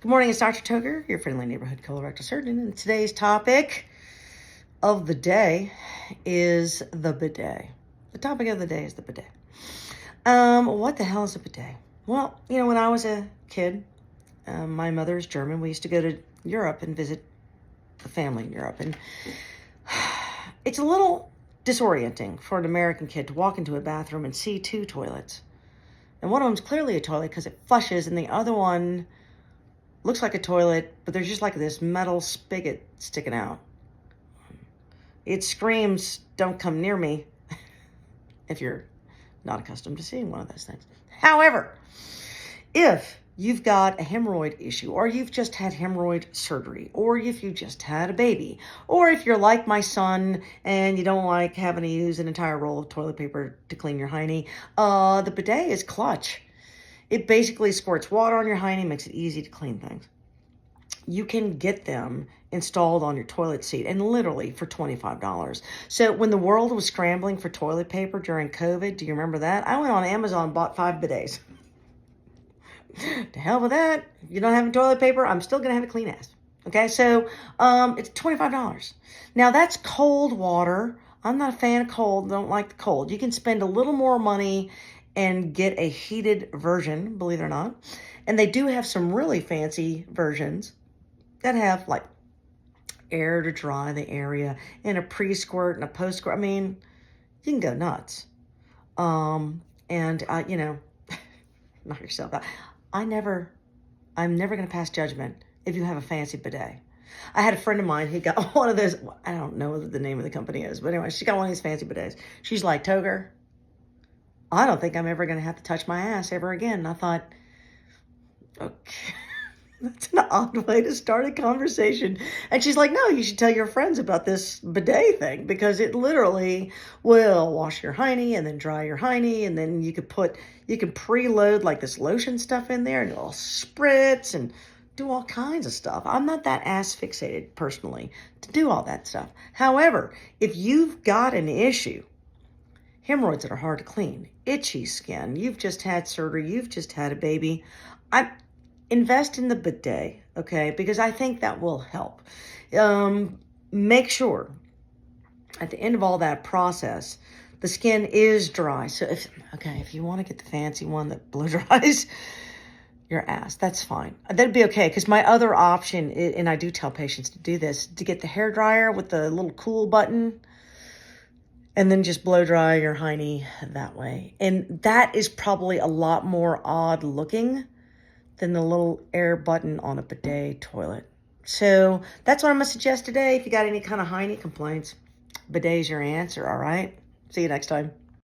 Good morning, it's Dr. Toker, your friendly neighborhood colorectal surgeon, and today's topic of the day is the bidet. The topic of the day is the bidet. What the hell is a bidet? Well, when I was a kid, my mother is German. We used to go to Europe and visit the family in Europe, and it's a little disorienting for an American kid to walk into a bathroom and see two toilets. And one of them's clearly a toilet because it flushes, and the other one looks like a toilet, but there's just like this metal spigot sticking out. It screams, "Don't come near me," if you're not accustomed to seeing one of those things. However, if you've got a hemorrhoid issue, or you've just had hemorrhoid surgery, or if you just had a baby, or if you're like my son and you don't like having to use an entire roll of toilet paper to clean your hiney, the bidet is clutch. It basically squirts water on your hiney, makes it easy to clean things. You can get them installed on your toilet seat, and literally for $25. So when the world was scrambling for toilet paper during COVID, do you remember that? I went on Amazon and bought 5 bidets. To hell with that. If you don't have toilet paper, I'm still going to have a clean ass. Okay, so it's $25. Now, that's cold water. I'm not a fan of cold. Don't like the cold. You can spend a little more money and get a heated version, believe it or not. And they do have some really fancy versions that have like air to dry the area and a pre-squirt and a post-squirt. I mean, you can go nuts. Knock yourself out. I'm never going to pass judgment if you have a fancy bidet. I had a friend of mine who got one of those, I don't know what the name of the company is, but anyway, she got one of these fancy bidets. She's like, "Toker, I don't think I'm ever going to have to touch my ass ever again." And I thought, okay, that's an odd way to start a conversation. And she's like, "No, you should tell your friends about this bidet thing because it literally will wash your hiney and then dry your hiney. And then you can preload like this lotion stuff in there and it'll spritz and do all kinds of stuff." I'm not that ass fixated personally to do all that stuff. However, if you've got an issue, hemorrhoids that are hard to clean, itchy skin, you've just had surgery, you've just had a baby, invest in the bidet, okay? Because I think that will help. Make sure at the end of all that process, the skin is dry. So if you want to get the fancy one that blow dries your ass, that's fine. That'd be okay, because my other option, and I do tell patients to do this, to get the hair dryer with the little cool button, and then just blow dry your hiney that way. And that is probably a lot more odd looking than the little air button on a bidet toilet. So that's what I'm going to suggest today. If you got any kind of hiney complaints, bidet's your answer, all right? See you next time.